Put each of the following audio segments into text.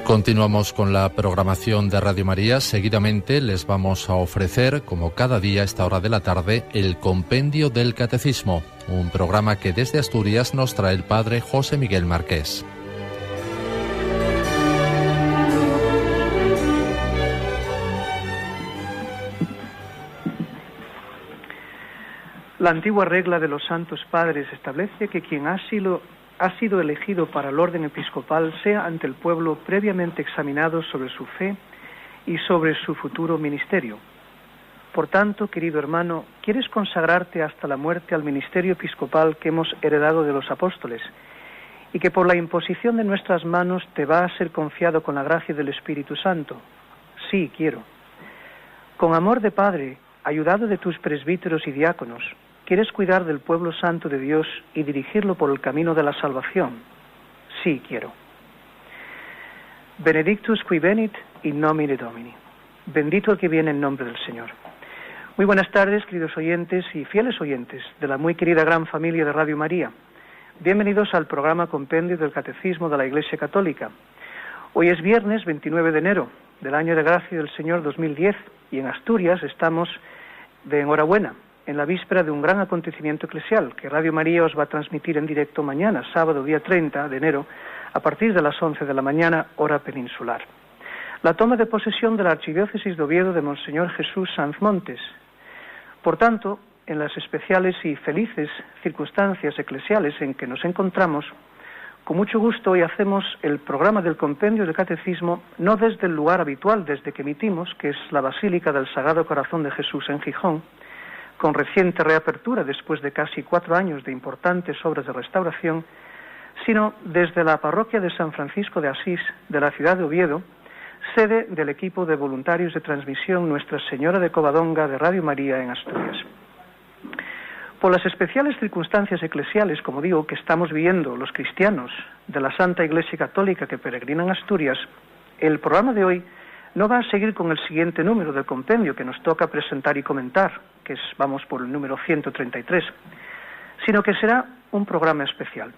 Continuamos con la programación de Radio María. Seguidamente les vamos a ofrecer, como cada día a esta hora de la tarde, el Compendio del Catecismo, un programa que desde Asturias nos trae el Padre José Miguel Marqués. La antigua regla de los santos padres establece que quien ha sido elegido para el orden episcopal sea ante el pueblo previamente examinado sobre su fe y sobre su futuro ministerio. Por tanto, querido hermano, ¿quieres consagrarte hasta la muerte al ministerio episcopal que hemos heredado de los apóstoles y que por la imposición de nuestras manos te va a ser confiado con la gracia del Espíritu Santo? Sí, quiero. Con amor de Padre, ayudado de tus presbíteros y diáconos, ¿quieres cuidar del pueblo santo de Dios y dirigirlo por el camino de la salvación? Sí, quiero. Benedictus qui venit in nomine Domini. Bendito el que viene en nombre del Señor. Muy buenas tardes, queridos oyentes y fieles oyentes de la muy querida gran familia de Radio María. Bienvenidos al programa Compendio del Catecismo de la Iglesia Católica. Hoy es viernes 29 de enero del año de gracia del Señor 2010 y en Asturias estamos de enhorabuena, en la víspera de un gran acontecimiento eclesial que Radio María os va a transmitir en directo mañana, sábado día 30 de enero, a partir de las 11 de la mañana, hora peninsular. La toma de posesión de la Archidiócesis de Oviedo de Monseñor Jesús Sanz Montes. Por tanto, en las especiales y felices circunstancias eclesiales en que nos encontramos, con mucho gusto hoy hacemos el programa del Compendio del Catecismo no desde el lugar habitual desde que emitimos, que es la Basílica del Sagrado Corazón de Jesús en Gijón, con reciente reapertura después de casi 4 años de importantes obras de restauración, sino desde la parroquia de San Francisco de Asís de la ciudad de Oviedo, sede del equipo de voluntarios de transmisión Nuestra Señora de Covadonga de Radio María en Asturias. Por las especiales circunstancias eclesiales, como digo, que estamos viviendo los cristianos de la Santa Iglesia Católica que peregrinan a Asturias, el programa de hoy no va a seguir con el siguiente número del compendio que nos toca presentar y comentar, que vamos por el número 133, sino que será un programa especial.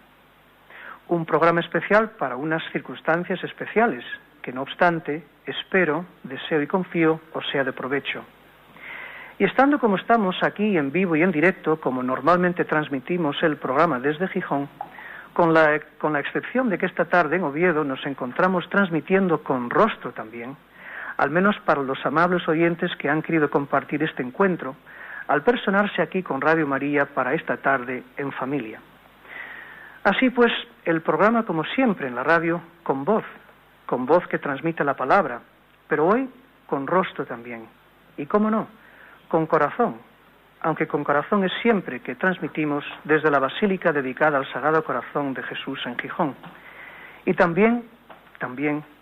Un programa especial para unas circunstancias especiales, que no obstante, espero, deseo y confío, os sea de provecho. Y estando como estamos aquí en vivo y en directo, como normalmente transmitimos el programa desde Gijón, con la excepción de que esta tarde en Oviedo nos encontramos transmitiendo con rostro también, al menos para los amables oyentes que han querido compartir este encuentro, al personarse aquí con Radio María para esta tarde en familia. Así pues, el programa, como siempre en la radio, con voz que transmite la palabra, pero hoy con rostro también. Y cómo no, con corazón, aunque con corazón es siempre que transmitimos desde la basílica dedicada al Sagrado Corazón de Jesús en Gijón. Y también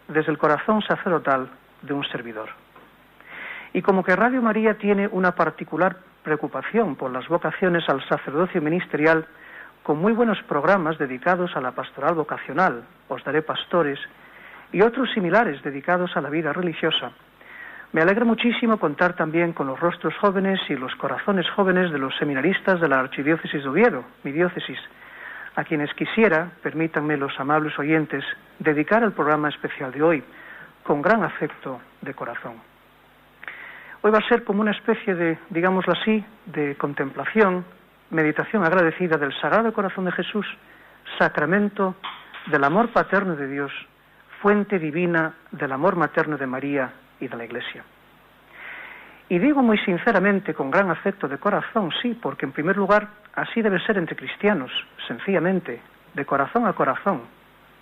desde el corazón sacerdotal de un servidor. Y como que Radio María tiene una particular preocupación por las vocaciones al sacerdocio ministerial, con muy buenos programas dedicados a la pastoral vocacional, Os daré pastores, y otros similares dedicados a la vida religiosa, me alegra muchísimo contar también con los rostros jóvenes y los corazones jóvenes de los seminaristas de la Archidiócesis de Oviedo, mi diócesis, a quienes quisiera, permítanme los amables oyentes, dedicar el programa especial de hoy, con gran afecto de corazón. Hoy va a ser como una especie de, digámoslo así, de contemplación, meditación agradecida del Sagrado Corazón de Jesús, sacramento del amor paterno de Dios, fuente divina del amor materno de María y de la Iglesia. Y digo muy sinceramente, con gran afecto de corazón, sí, porque en primer lugar así debe ser entre cristianos, sencillamente, de corazón a corazón,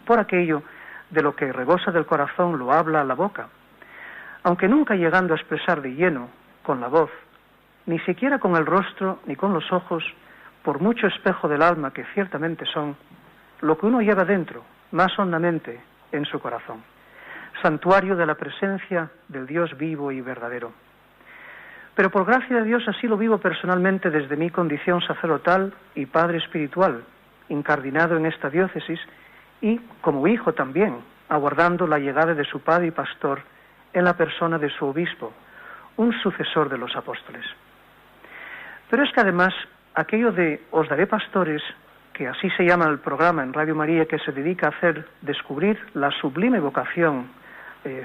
por aquello de lo que rebosa del corazón lo habla la boca, aunque nunca llegando a expresar de lleno, con la voz, ni siquiera con el rostro ni con los ojos, por mucho espejo del alma que ciertamente son, lo que uno lleva dentro, más hondamente, en su corazón, santuario de la presencia del Dios vivo y verdadero. Pero por gracia de Dios así lo vivo personalmente desde mi condición sacerdotal y padre espiritual, incardinado en esta diócesis, y como hijo también, aguardando la llegada de su padre y pastor en la persona de su obispo, un sucesor de los apóstoles. Pero es que además, aquello de os daré pastores, que así se llama el programa en Radio María, que se dedica a hacer descubrir la sublime vocación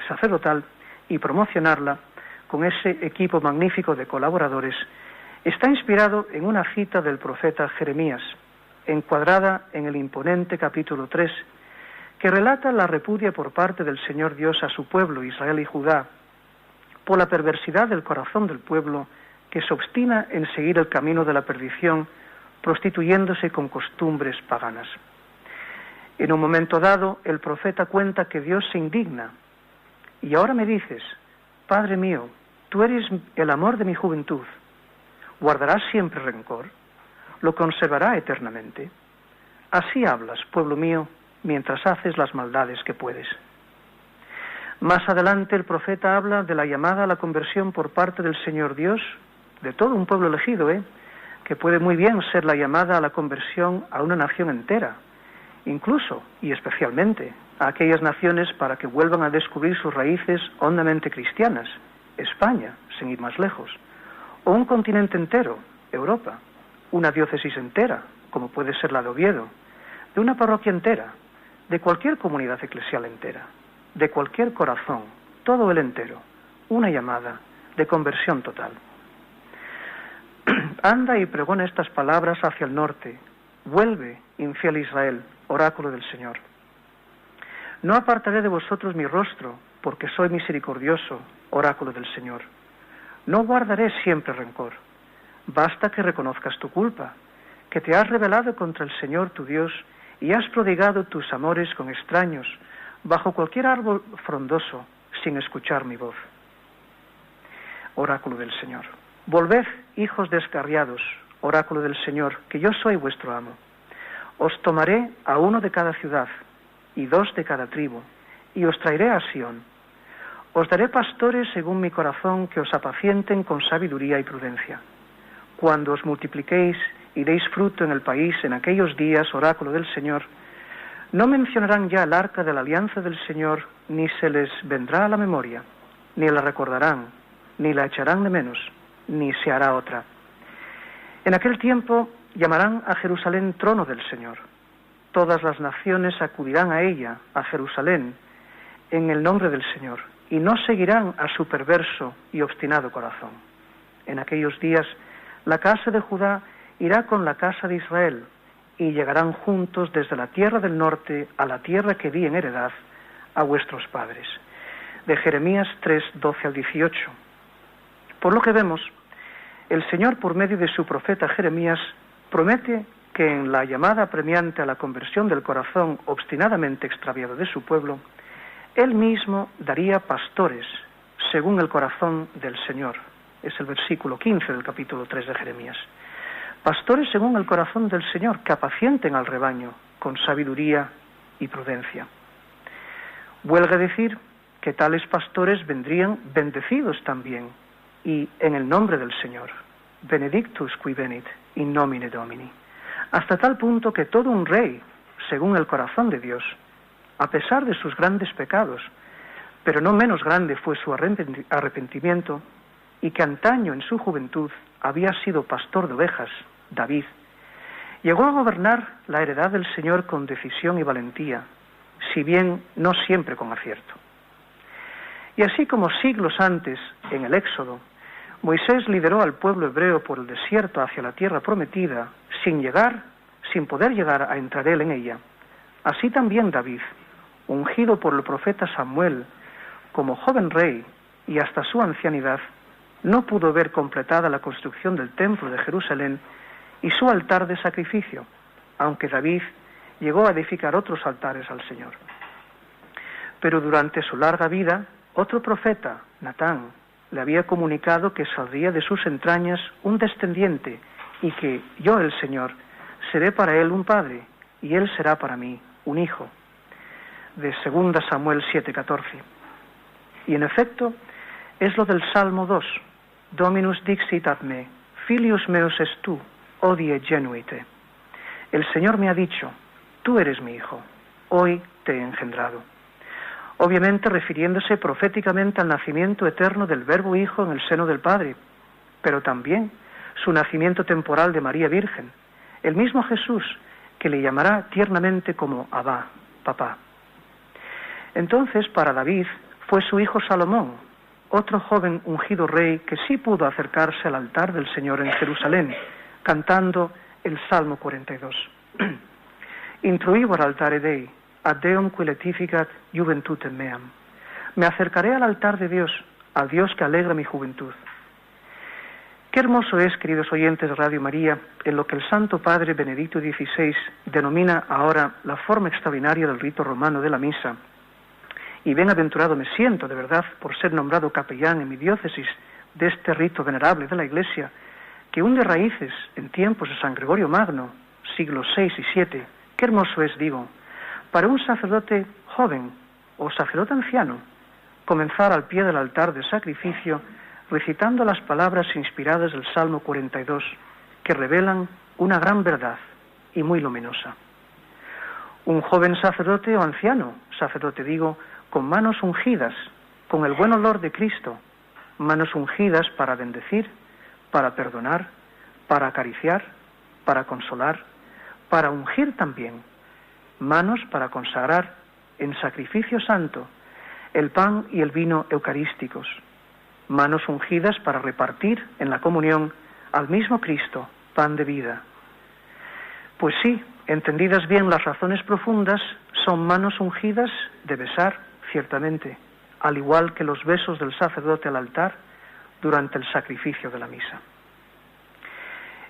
sacerdotal y promocionarla con ese equipo magnífico de colaboradores, está inspirado en una cita del profeta Jeremías, encuadrada en el imponente capítulo 3, que relata la repudia por parte del Señor Dios a su pueblo, Israel y Judá, por la perversidad del corazón del pueblo que se obstina en seguir el camino de la perdición, prostituyéndose con costumbres paganas. En un momento dado, el profeta cuenta que Dios se indigna. Y ahora me dices, Padre mío, tú eres el amor de mi juventud. ¿Guardarás siempre rencor? ¿Lo conservará eternamente? Así hablas, pueblo mío, mientras haces las maldades que puedes. Más adelante el profeta habla de la llamada a la conversión por parte del Señor Dios, de todo un pueblo elegido, que puede muy bien ser la llamada a la conversión a una nación entera, incluso y especialmente a aquellas naciones para que vuelvan a descubrir sus raíces hondamente cristianas, España, sin ir más lejos, o un continente entero, Europa, una diócesis entera, como puede ser la de Oviedo, de una parroquia entera, de cualquier comunidad eclesial entera, de cualquier corazón, todo el entero, una llamada de conversión total. Anda y pregona estas palabras hacia el norte. Vuelve, infiel Israel, oráculo del Señor. No apartaré de vosotros mi rostro, porque soy misericordioso, oráculo del Señor. No guardaré siempre rencor. Basta que reconozcas tu culpa, que te has rebelado contra el Señor tu Dios y has prodigado tus amores con extraños, bajo cualquier árbol frondoso, sin escuchar mi voz. Oráculo del Señor. Volved, hijos descarriados, oráculo del Señor, que yo soy vuestro amo. Os tomaré a uno de cada ciudad, y 2 de cada tribu, y os traeré a Sión. Os daré pastores según mi corazón, que os apacienten con sabiduría y prudencia. Cuando os multipliquéis y deis fruto en el país en aquellos días, oráculo del Señor, no mencionarán ya el arca de la alianza del Señor, ni se les vendrá a la memoria, ni la recordarán, ni la echarán de menos, ni se hará otra. En aquel tiempo llamarán a Jerusalén trono del Señor. Todas las naciones acudirán a ella, a Jerusalén, en el nombre del Señor, y no seguirán a su perverso y obstinado corazón. En aquellos días la casa de Judá irá con la casa de Israel, y llegarán juntos desde la tierra del norte a la tierra que di en heredad a vuestros padres. De Jeremías 3, 12 al 18. Por lo que vemos, el Señor, por medio de su profeta Jeremías, promete que en la llamada apremiante a la conversión del corazón obstinadamente extraviado de su pueblo, Él mismo daría pastores según el corazón del Señor. Es el versículo 15 del capítulo 3 de Jeremías. Pastores según el corazón del Señor, que apacienten al rebaño con sabiduría y prudencia. Huelga decir que tales pastores vendrían bendecidos también, y en el nombre del Señor, benedictus qui venit in nomine Domini, hasta tal punto que todo un rey, según el corazón de Dios, a pesar de sus grandes pecados, pero no menos grande fue su arrepentimiento, y que antaño en su juventud había sido pastor de ovejas, David, llegó a gobernar la heredad del Señor con decisión y valentía, si bien no siempre con acierto. Y así como siglos antes, en el Éxodo, Moisés lideró al pueblo hebreo por el desierto hacia la tierra prometida, sin poder llegar a entrar él en ella, así también David, ungido por el profeta Samuel como joven rey y hasta su ancianidad, no pudo ver completada la construcción del templo de Jerusalén y su altar de sacrificio, aunque David llegó a edificar otros altares al Señor. Pero durante su larga vida, otro profeta, Natán, le había comunicado que saldría de sus entrañas un descendiente y que yo, el Señor, seré para él un padre y él será para mí un hijo. De 2 Samuel 7:14. Y en efecto, es lo del Salmo 2. Dominus dixit ad me, filius meus est tu, odie genuite. El Señor me ha dicho, tú eres mi hijo, hoy te he engendrado. Obviamente refiriéndose proféticamente al nacimiento eterno del Verbo Hijo en el seno del Padre, pero también su nacimiento temporal de María Virgen, el mismo Jesús que le llamará tiernamente como Abba, papá. Entonces, para David fue su hijo Salomón, otro joven ungido rey que sí pudo acercarse al altar del Señor en Jerusalén, cantando el Salmo 42. Intruivor altare Dei, ad Deum qui letificat juventutem meam. Me acercaré al altar de Dios, al Dios que alegra mi juventud. Qué hermoso es, queridos oyentes de Radio María, en lo que el Santo Padre Benedicto XVI denomina ahora la forma extraordinaria del rito romano de la misa. Y bienaventurado me siento, de verdad, por ser nombrado capellán en mi diócesis de este rito venerable de la Iglesia, que hunde raíces en tiempos de San Gregorio Magno, siglos VI y VII. Qué hermoso es, digo, para un sacerdote joven o sacerdote anciano, comenzar al pie del altar de sacrificio recitando las palabras inspiradas del Salmo 42, que revelan una gran verdad y muy luminosa. Un joven sacerdote o anciano, sacerdote digo, con manos ungidas, con el buen olor de Cristo, manos ungidas para bendecir, para perdonar, para acariciar, para consolar, para ungir también, manos para consagrar en sacrificio santo el pan y el vino eucarísticos, manos ungidas para repartir en la comunión al mismo Cristo, pan de vida. Pues sí, entendidas bien las razones profundas, son manos ungidas de besar, ciertamente, al igual que los besos del sacerdote al altar durante el sacrificio de la misa.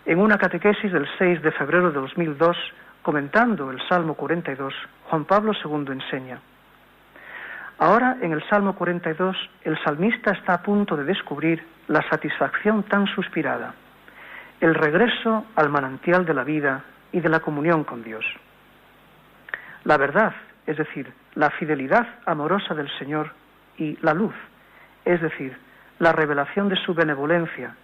En una catequesis del 6 de febrero de 2002, comentando el Salmo 42, Juan Pablo II enseña: ahora, en el Salmo 42, el salmista está a punto de descubrir la satisfacción tan suspirada, el regreso al manantial de la vida y de la comunión con Dios. La verdad, es decir, la fidelidad amorosa del Señor, y la luz, es decir, la revelación de su benevolencia,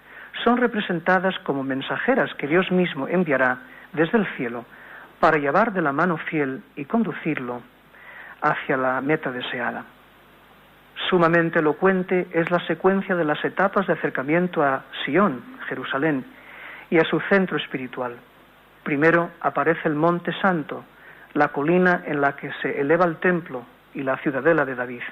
son representadas como mensajeras que Dios mismo enviará desde el cielo para llevar de la mano fiel y conducirlo hacia la meta deseada. Sumamente elocuente es la secuencia de las etapas de acercamiento a Sion, Jerusalén, y a su centro espiritual. Primero aparece el Monte Santo, la colina en la que se eleva el templo y la ciudadela de David.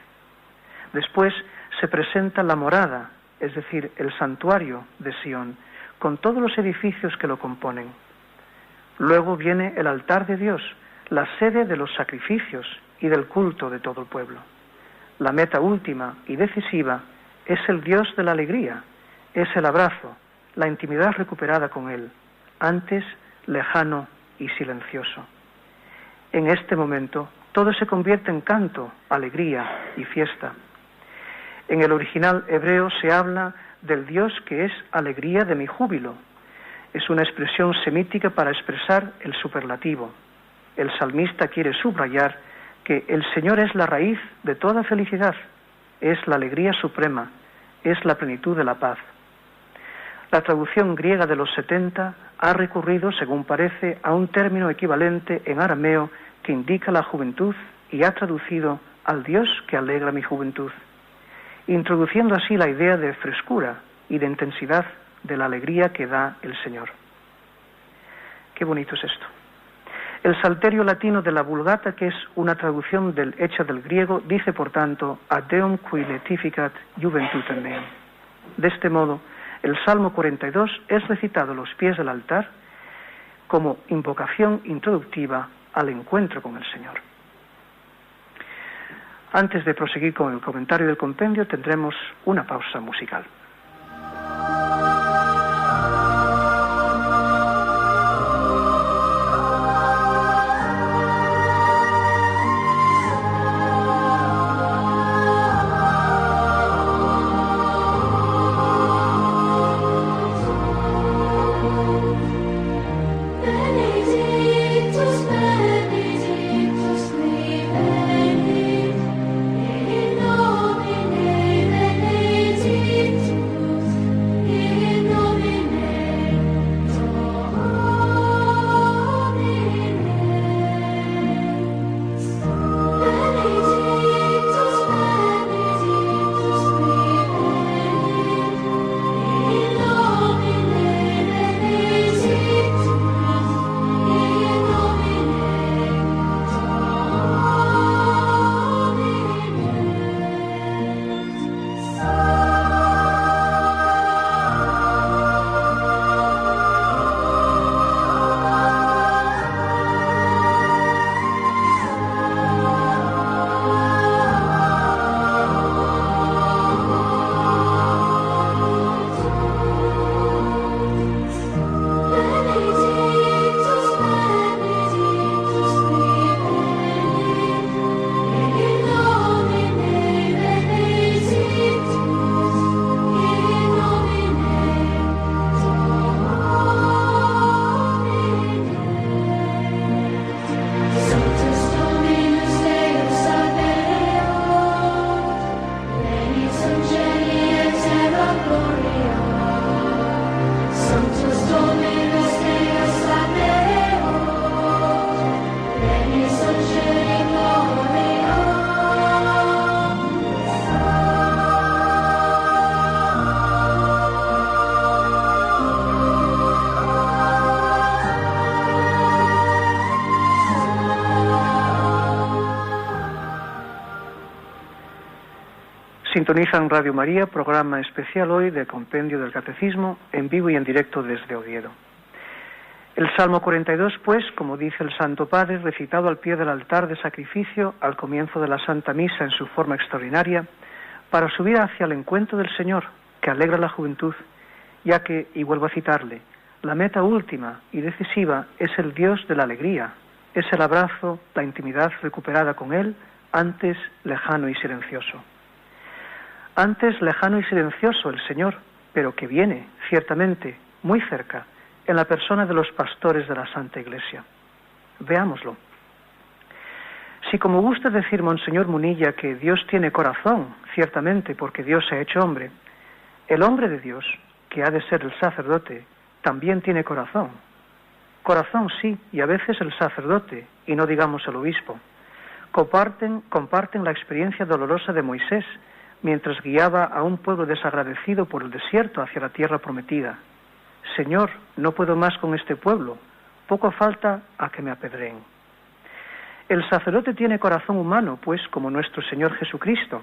Después se presenta la morada, es decir, el santuario de Sion, con todos los edificios que lo componen. Luego viene el altar de Dios, la sede de los sacrificios y del culto de todo el pueblo. La meta última y decisiva es el Dios de la alegría, es el abrazo, la intimidad recuperada con Él, antes lejano y silencioso. En este momento todo se convierte en canto, alegría y fiesta. En el original hebreo se habla del Dios que es alegría de mi júbilo. Es una expresión semítica para expresar el superlativo. El salmista quiere subrayar que el Señor es la raíz de toda felicidad, es la alegría suprema, es la plenitud de la paz. La traducción griega de los 70 ha recurrido, según parece, a un término equivalente en arameo que indica la juventud y ha traducido al Dios que alegra mi juventud, introduciendo así la idea de frescura y de intensidad de la alegría que da el Señor. Qué bonito es esto. El salterio latino de la Vulgata, que es una traducción hecha del griego, dice por tanto, ad Deum qui letificat juventutem meam. De este modo, el Salmo 42 es recitado a los pies del altar como invocación introductiva al encuentro con el Señor. Antes de proseguir con el comentario del compendio, tendremos una pausa musical. Benedictus Sintonizan Radio María, programa especial hoy de Compendio del Catecismo, en vivo y en directo desde Oviedo. El Salmo 42, pues, como dice el Santo Padre, recitado al pie del altar de sacrificio al comienzo de la Santa Misa en su forma extraordinaria, para subir hacia el encuentro del Señor, que alegra la juventud, ya que, y vuelvo a citarle, la meta última y decisiva es el Dios de la alegría, es el abrazo, la intimidad recuperada con Él, antes lejano y silencioso. Antes lejano y silencioso el Señor, pero que viene, ciertamente, muy cerca, en la persona de los pastores de la Santa Iglesia. Veámoslo. Si como gusta decir Monseñor Munilla que Dios tiene corazón, ciertamente porque Dios se ha hecho hombre, el hombre de Dios, que ha de ser el sacerdote, también tiene corazón. Corazón sí, y a veces el sacerdote, y no digamos el obispo, comparten la experiencia dolorosa de Moisés, mientras guiaba a un pueblo desagradecido por el desierto hacia la tierra prometida. Señor, no puedo más con este pueblo, poco falta a que me apedreen. El sacerdote tiene corazón humano, pues, como nuestro Señor Jesucristo,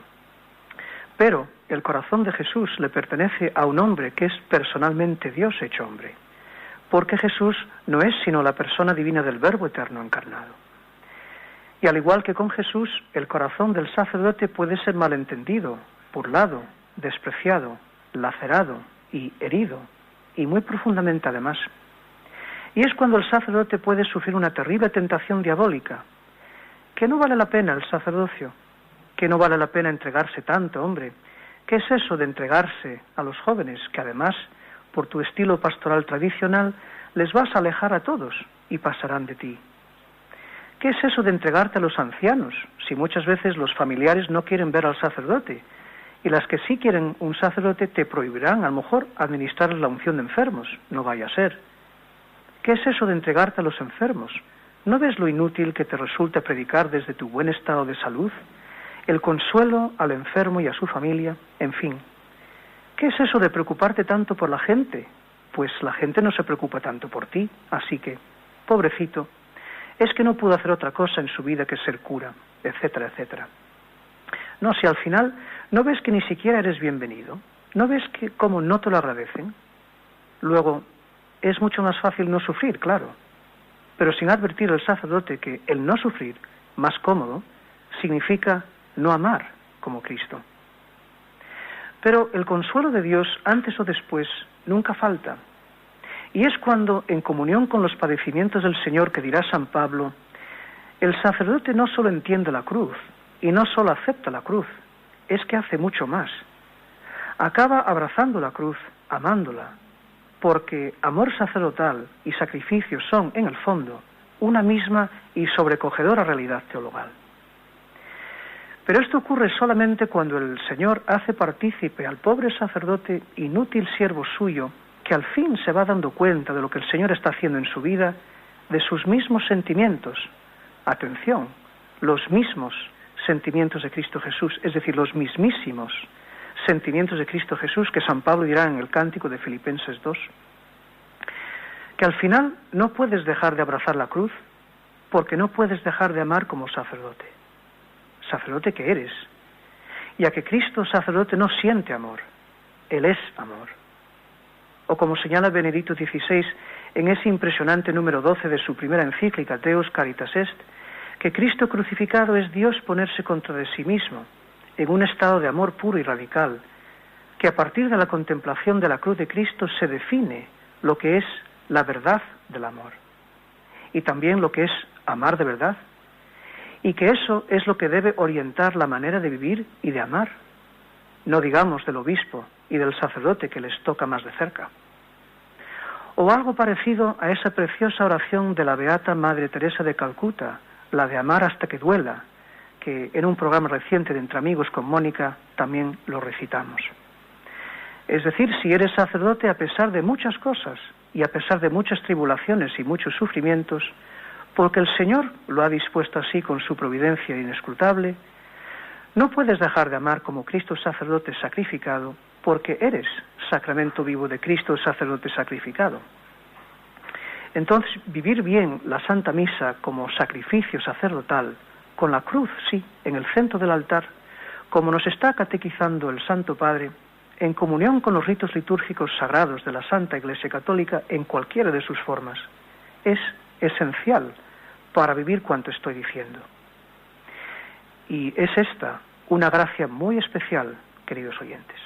pero el corazón de Jesús le pertenece a un hombre que es personalmente Dios hecho hombre, porque Jesús no es sino la persona divina del Verbo eterno encarnado. Y al igual que con Jesús, el corazón del sacerdote puede ser malentendido, burlado, despreciado, lacerado y herido, y muy profundamente además. Y es cuando el sacerdote puede sufrir una terrible tentación diabólica, que no vale la pena el sacerdocio, que no vale la pena entregarse tanto, hombre. ¿Qué es eso de entregarse a los jóvenes, que además, por tu estilo pastoral tradicional, les vas a alejar a todos y pasarán de ti? ¿Qué es eso de entregarte a los ancianos, si muchas veces los familiares no quieren ver al sacerdote? Y las que sí quieren un sacerdote te prohibirán, a lo mejor, administrar la unción de enfermos. No vaya a ser. ¿Qué es eso de entregarte a los enfermos? ¿No ves lo inútil que te resulta predicar desde tu buen estado de salud? El consuelo al enfermo y a su familia, en fin. ¿Qué es eso de preocuparte tanto por la gente? Pues la gente no se preocupa tanto por ti, así que, pobrecito, es que no pudo hacer otra cosa en su vida que ser cura, etcétera, etcétera. No, si al final no ves que ni siquiera eres bienvenido, no ves que como no te lo agradecen. Luego, es mucho más fácil no sufrir, claro, pero sin advertir al sacerdote que el no sufrir, más cómodo, significa no amar como Cristo. Pero el consuelo de Dios, antes o después, nunca falta. Y es cuando, en comunión con los padecimientos del Señor, que dirá San Pablo, el sacerdote no solo entiende la cruz, y no solo acepta la cruz, es que hace mucho más. Acaba abrazando la cruz, amándola, porque amor sacerdotal y sacrificio son, en el fondo, una misma y sobrecogedora realidad teologal. Pero esto ocurre solamente cuando el Señor hace partícipe al pobre sacerdote, inútil siervo suyo, que al fin se va dando cuenta de lo que el Señor está haciendo en su vida, de sus mismos sentimientos. Atención, los mismos sentimientos de Cristo Jesús, es decir, los mismísimos sentimientos de Cristo Jesús, que San Pablo dirá en el cántico de Filipenses 2, que al final no puedes dejar de abrazar la cruz, porque no puedes dejar de amar como sacerdote que eres, ya que Cristo sacerdote no siente amor, Él es amor. O como señala Benedicto XVI en ese impresionante número 12 de su primera encíclica, Deus Caritas Est, que Cristo crucificado es Dios ponerse contra de sí mismo, en un estado de amor puro y radical, que a partir de la contemplación de la cruz de Cristo se define lo que es la verdad del amor, y también lo que es amar de verdad, y que eso es lo que debe orientar la manera de vivir y de amar, no digamos del obispo y del sacerdote que les toca más de cerca. O algo parecido a esa preciosa oración de la Beata Madre Teresa de Calcuta, la de amar hasta que duela, que en un programa reciente de Entre Amigos con Mónica también lo recitamos. Es decir, si eres sacerdote, a pesar de muchas cosas y a pesar de muchas tribulaciones y muchos sufrimientos, porque el Señor lo ha dispuesto así con su providencia inescrutable, no puedes dejar de amar como Cristo sacerdote sacrificado, porque eres sacramento vivo de Cristo sacerdote sacrificado. Entonces, vivir bien la Santa Misa como sacrificio sacerdotal, con la cruz, sí, en el centro del altar, como nos está catequizando el Santo Padre, en comunión con los ritos litúrgicos sagrados de la Santa Iglesia Católica en cualquiera de sus formas, es esencial para vivir cuanto estoy diciendo. Y es esta una gracia muy especial, queridos oyentes.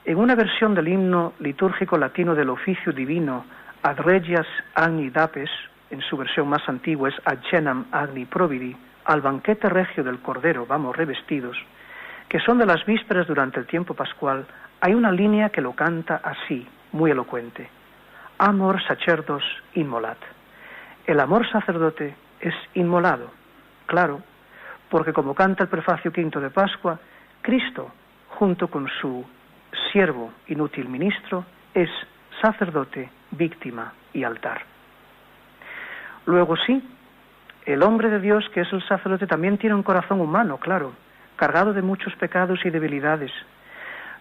En una versión del himno litúrgico latino del oficio divino Ad Regias Agni Dapes, en su versión más antigua es Ad Cenam Agni Providi, al banquete regio del Cordero vamos revestidos, que son de las vísperas durante el tiempo pascual, hay una línea que lo canta así, muy elocuente. Amor sacerdos inmolat. El amor sacerdote es inmolado, claro, porque como canta el prefacio quinto de Pascua, Cristo, junto con su siervo inútil ministro, es sacerdote, víctima y altar. Luego sí, el hombre de Dios, que es el sacerdote, también tiene un corazón humano, claro, cargado de muchos pecados y debilidades,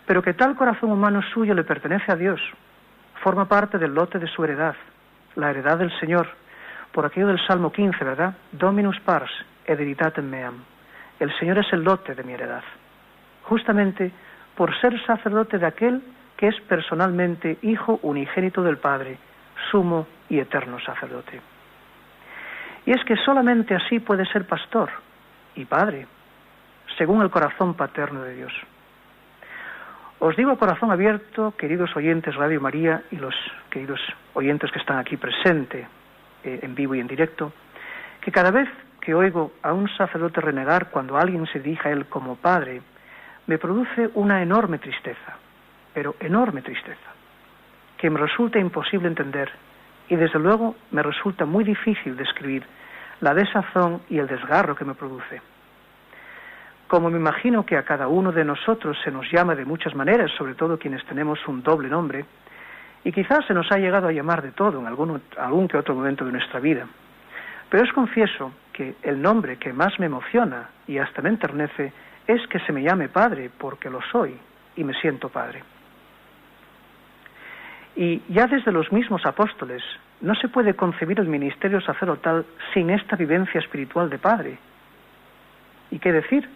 pero que tal corazón humano suyo le pertenece a Dios, forma parte del lote de su heredad, la heredad del Señor, por aquello del Salmo 15, ¿verdad? Dominus pars et hereditatem meam. El Señor es el lote de mi heredad, justamente por ser sacerdote de aquel que es personalmente Hijo unigénito del Padre, sumo y eterno sacerdote. Y es que solamente así puede ser pastor y padre, según el corazón paterno de Dios. Os digo a corazón abierto, queridos oyentes Radio María y los queridos oyentes que están aquí presentes, en vivo y en directo, que cada vez que oigo a un sacerdote renegar cuando alguien se dirige a él como padre, me produce una enorme tristeza, pero enorme tristeza, que me resulta imposible entender y desde luego me resulta muy difícil describir la desazón y el desgarro que me produce. Como me imagino que a cada uno de nosotros se nos llama de muchas maneras, sobre todo quienes tenemos un doble nombre, y quizás se nos ha llegado a llamar de todo en algún que otro momento de nuestra vida. Pero os confieso que el nombre que más me emociona y hasta me enternece es que se me llame padre, porque lo soy y me siento padre. Y ya desde los mismos apóstoles no se puede concebir el ministerio sacerdotal sin esta vivencia espiritual de padre. ¿Y qué decir?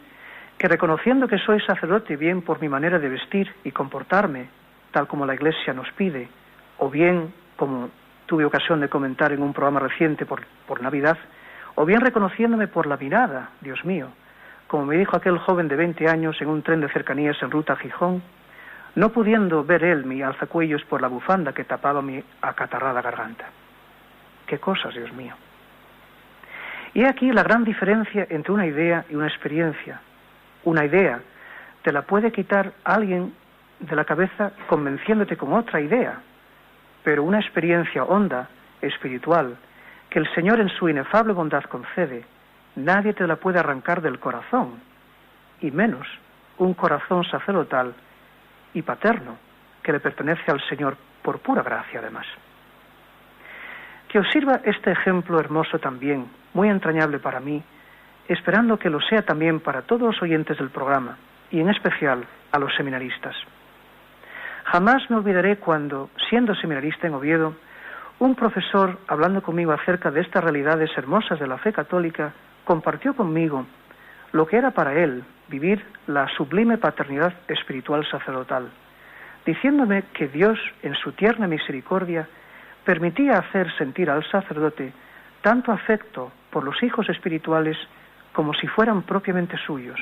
Que reconociendo que soy sacerdote bien por mi manera de vestir y comportarme, tal como la Iglesia nos pide, o bien, como tuve ocasión de comentar en un programa reciente por Navidad, o bien reconociéndome por la mirada, Dios mío, como me dijo aquel joven de 20 años en un tren de cercanías en ruta a Gijón, no pudiendo ver él mi alzacuellos por la bufanda que tapaba mi acatarrada garganta. ¡Qué cosas, Dios mío! Y aquí la gran diferencia entre una idea y una experiencia. Una idea te la puede quitar alguien de la cabeza convenciéndote con otra idea, pero una experiencia honda, espiritual, que el Señor en su inefable bondad concede, nadie te la puede arrancar del corazón, y menos un corazón sacerdotal y paterno que le pertenece al Señor por pura gracia además. Que os sirva este ejemplo hermoso también, muy entrañable para mí, esperando que lo sea también para todos los oyentes del programa, y en especial a los seminaristas. Jamás me olvidaré cuando, siendo seminarista en Oviedo, un profesor, hablando conmigo acerca de estas realidades hermosas de la fe católica, compartió conmigo lo que era para él vivir la sublime paternidad espiritual sacerdotal, diciéndome que Dios, en su tierna misericordia, permitía hacer sentir al sacerdote tanto afecto por los hijos espirituales como si fueran propiamente suyos.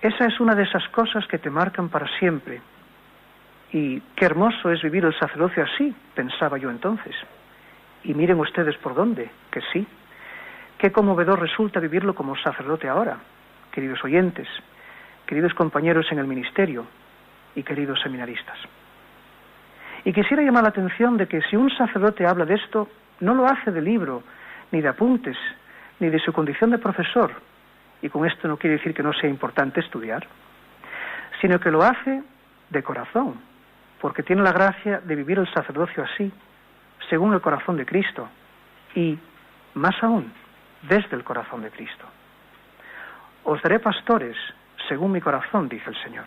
Esa es una de esas cosas que te marcan para siempre. Y qué hermoso es vivir el sacerdocio así, pensaba yo entonces. Y miren ustedes por dónde, que sí. Qué conmovedor resulta vivirlo como sacerdote ahora, queridos oyentes, queridos compañeros en el ministerio y queridos seminaristas. Y quisiera llamar la atención de que si un sacerdote habla de esto, no lo hace de libro, ni de apuntes, ni de su condición de profesor, y con esto no quiere decir que no sea importante estudiar, sino que lo hace de corazón, porque tiene la gracia de vivir el sacerdocio así, según el corazón de Cristo, y, más aún, desde el corazón de Cristo. Os daré pastores, según mi corazón, dice el Señor.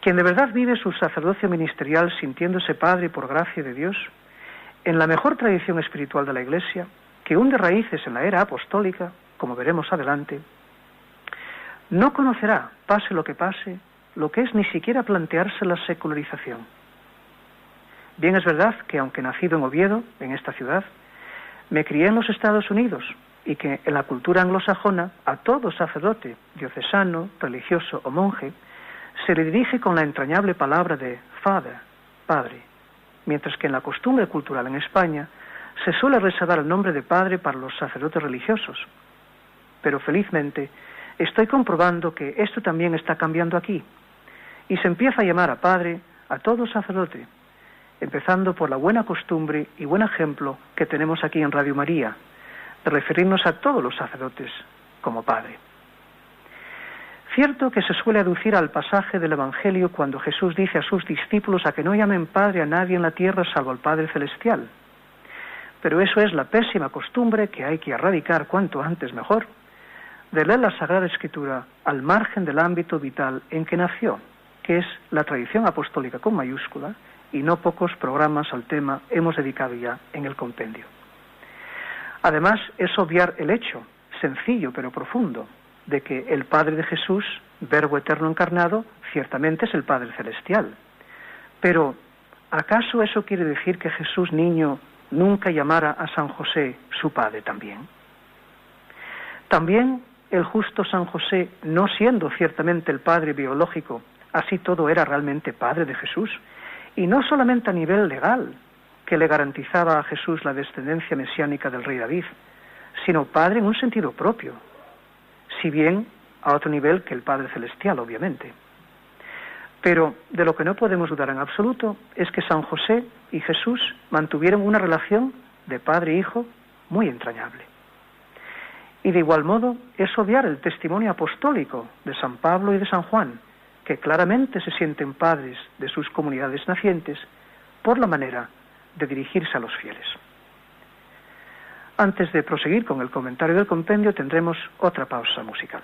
Quien de verdad vive su sacerdocio ministerial sintiéndose padre por gracia de Dios, en la mejor tradición espiritual de la Iglesia, que hunde raíces en la era apostólica, como veremos adelante, no conocerá, pase, lo que es ni siquiera plantearse la secularización. Bien es verdad que aunque nacido en Oviedo, en esta ciudad, me crié en los Estados Unidos y que en la cultura anglosajona a todo sacerdote, diocesano, religioso o monje se le dirige con la entrañable palabra de Father, Padre, mientras que en la costumbre cultural en España se suele reservar el nombre de Padre para los sacerdotes religiosos. Pero felizmente estoy comprobando que esto también está cambiando aquí y se empieza a llamar a Padre a todo sacerdote, empezando por la buena costumbre y buen ejemplo que tenemos aquí en Radio María, de referirnos a todos los sacerdotes como Padre. Cierto que se suele aducir al pasaje del Evangelio cuando Jesús dice a sus discípulos a que no llamen Padre a nadie en la tierra salvo al Padre Celestial. Pero eso es la pésima costumbre que hay que erradicar cuanto antes mejor, de leer la Sagrada Escritura al margen del ámbito vital en que nació, que es la tradición apostólica con mayúscula, y no pocos programas al tema hemos dedicado ya en el compendio. Además, es obviar el hecho, sencillo pero profundo, de que el Padre de Jesús, Verbo eterno encarnado, ciertamente es el Padre Celestial. Pero, ¿acaso eso quiere decir que Jesús niño nunca llamara a San José su Padre también? También el justo San José, no siendo ciertamente el Padre biológico, así todo era realmente Padre de Jesús, y no solamente a nivel legal, que le garantizaba a Jesús la descendencia mesiánica del rey David, sino Padre en un sentido propio, si bien a otro nivel que el Padre Celestial, obviamente. Pero de lo que no podemos dudar en absoluto es que San José y Jesús mantuvieron una relación de padre e hijo muy entrañable. Y de igual modo es obviar el testimonio apostólico de San Pablo y de San Juan, que claramente se sienten padres de sus comunidades nacientes por la manera de dirigirse a los fieles. Antes de proseguir con el comentario del compendio, tendremos otra pausa musical.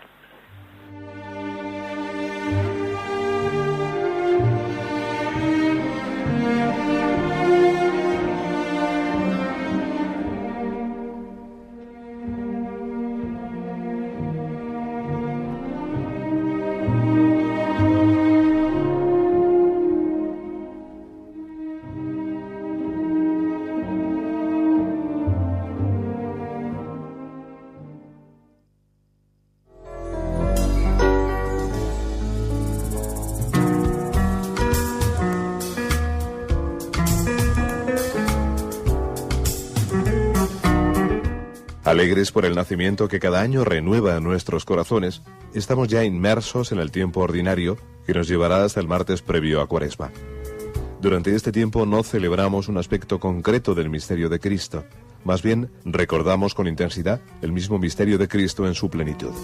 Alegres por el nacimiento que cada año renueva nuestros corazones, estamos ya inmersos en el tiempo ordinario que nos llevará hasta el martes previo a Cuaresma. Durante este tiempo no celebramos un aspecto concreto del misterio de Cristo, más bien recordamos con intensidad el mismo misterio de Cristo en su plenitud.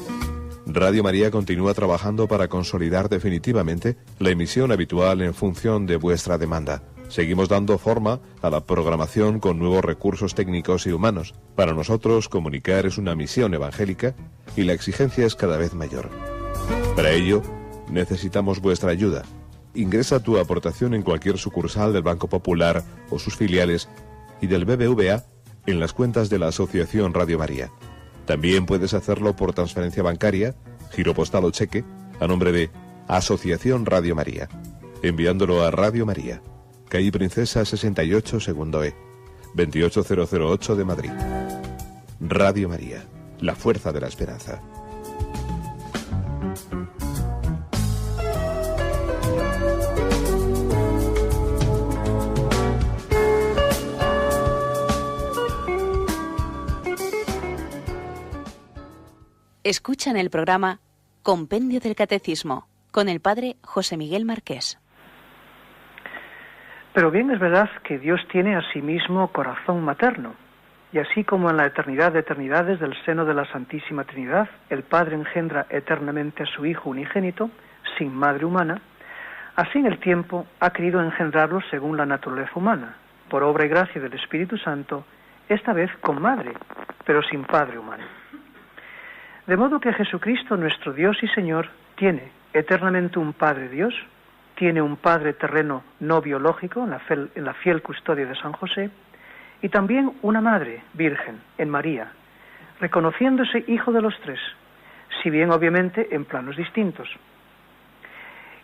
Radio María continúa trabajando para consolidar definitivamente la emisión habitual en función de vuestra demanda. Seguimos dando forma a la programación con nuevos recursos técnicos y humanos. Para nosotros, comunicar es una misión evangélica y la exigencia es cada vez mayor. Para ello, necesitamos vuestra ayuda. Ingresa tu aportación en cualquier sucursal del Banco Popular o sus filiales y del BBVA en las cuentas de la Asociación Radio María. También puedes hacerlo por transferencia bancaria, giro postal o cheque, a nombre de Asociación Radio María, enviándolo a Radio María, calle Princesa 68, segundo E, 28008 de Madrid. Radio María, la fuerza de la esperanza. Escuchan el programa Compendio del Catecismo con el padre José Miguel Marqués. Pero bien es verdad que Dios tiene a sí mismo corazón materno, y así como en la eternidad de eternidades del seno de la Santísima Trinidad, el Padre engendra eternamente a su Hijo unigénito, sin madre humana, así en el tiempo ha querido engendrarlo según la naturaleza humana, por obra y gracia del Espíritu Santo, esta vez con madre, pero sin padre humano. De modo que Jesucristo, nuestro Dios y Señor, tiene eternamente un Padre Dios, tiene un Padre terreno no biológico en la fiel custodia de San José, y también una Madre Virgen en María, reconociéndose hijo de los tres, si bien obviamente en planos distintos.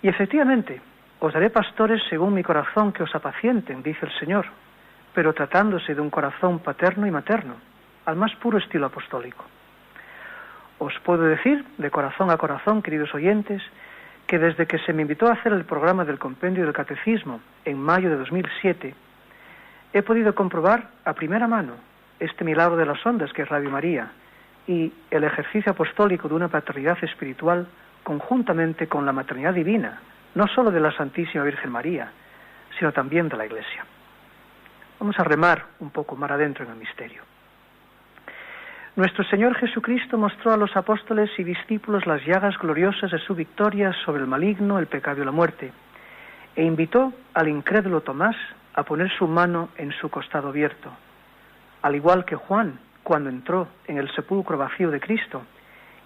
Y efectivamente, os daré pastores según mi corazón que os apacienten, dice el Señor, pero tratándose de un corazón paterno y materno, al más puro estilo apostólico. Os puedo decir, de corazón a corazón, queridos oyentes, que desde que se me invitó a hacer el programa del Compendio del Catecismo en mayo de 2007, he podido comprobar a primera mano este milagro de las ondas que es Radio María y el ejercicio apostólico de una paternidad espiritual conjuntamente con la maternidad divina, no solo de la Santísima Virgen María, sino también de la Iglesia. Vamos a remar un poco más adentro en el misterio. Nuestro Señor Jesucristo mostró a los apóstoles y discípulos las llagas gloriosas de su victoria sobre el maligno, el pecado y la muerte, e invitó al incrédulo Tomás a poner su mano en su costado abierto, al igual que Juan, cuando entró en el sepulcro vacío de Cristo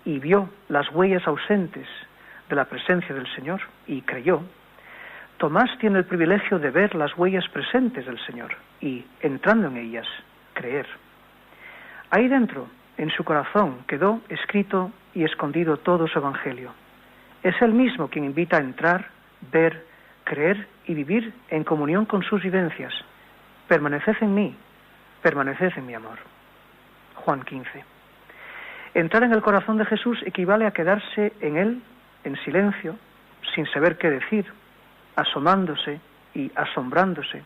y vio las huellas ausentes de la presencia del Señor y creyó. Tomás tiene el privilegio de ver las huellas presentes del Señor y, entrando en ellas, creer. Ahí dentro, en su corazón, quedó escrito y escondido todo su evangelio. Es Él mismo quien invita a entrar, ver, creer y vivir en comunión con sus vivencias. Permaneced en mí, permaneced en mi amor. Juan 15. Entrar en el corazón de Jesús equivale a quedarse en Él, en silencio, sin saber qué decir, asomándose y asombrándose,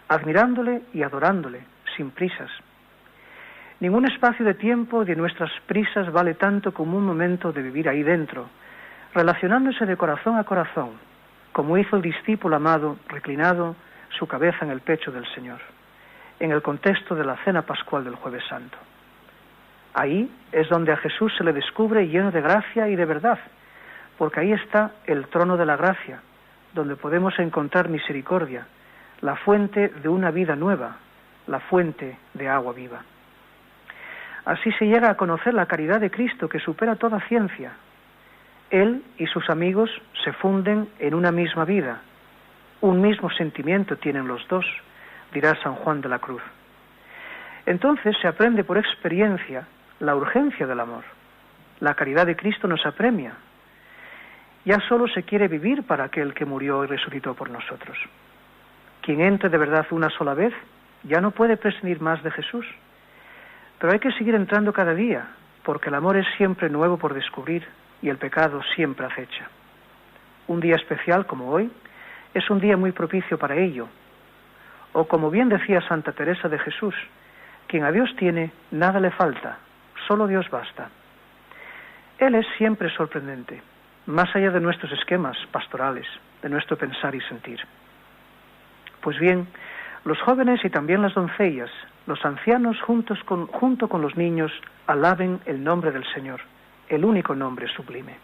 admirándole y adorándole, sin prisas. Ningún espacio de tiempo de nuestras prisas vale tanto como un momento de vivir ahí dentro, relacionándose de corazón a corazón, como hizo el discípulo amado, reclinado su cabeza en el pecho del Señor, en el contexto de la cena pascual del Jueves Santo. Ahí es donde a Jesús se le descubre lleno de gracia y de verdad, porque ahí está el trono de la gracia, donde podemos encontrar misericordia, la fuente de una vida nueva, la fuente de agua viva. Así se llega a conocer la caridad de Cristo que supera toda ciencia. Él y sus amigos se funden en una misma vida. Un mismo sentimiento tienen los dos, dirá San Juan de la Cruz. Entonces se aprende por experiencia la urgencia del amor. La caridad de Cristo nos apremia. Ya solo se quiere vivir para aquel que murió y resucitó por nosotros. Quien entre de verdad una sola vez ya no puede prescindir más de Jesús. Pero hay que seguir entrando cada día, porque el amor es siempre nuevo por descubrir y el pecado siempre acecha. Un día especial como hoy es un día muy propicio para ello. O como bien decía Santa Teresa de Jesús, quien a Dios tiene, nada le falta, solo Dios basta. Él es siempre sorprendente, más allá de nuestros esquemas pastorales, de nuestro pensar y sentir. Pues bien, los jóvenes y también las doncellas, los ancianos junto con los niños, alaben el nombre del Señor, el único nombre sublime.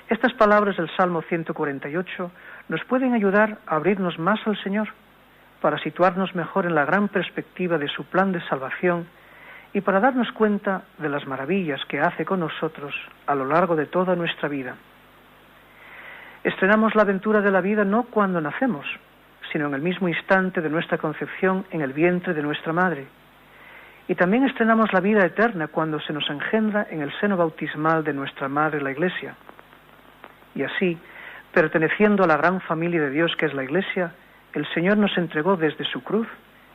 Estas palabras del Salmo 148 nos pueden ayudar a abrirnos más al Señor, para situarnos mejor en la gran perspectiva de su plan de salvación y para darnos cuenta de las maravillas que hace con nosotros a lo largo de toda nuestra vida. Estrenamos la aventura de la vida no cuando nacemos, sino en el mismo instante de nuestra concepción en el vientre de nuestra madre. Y también estrenamos la vida eterna cuando se nos engendra en el seno bautismal de nuestra madre, la Iglesia. Y así, perteneciendo a la gran familia de Dios que es la Iglesia, el Señor nos entregó desde su cruz,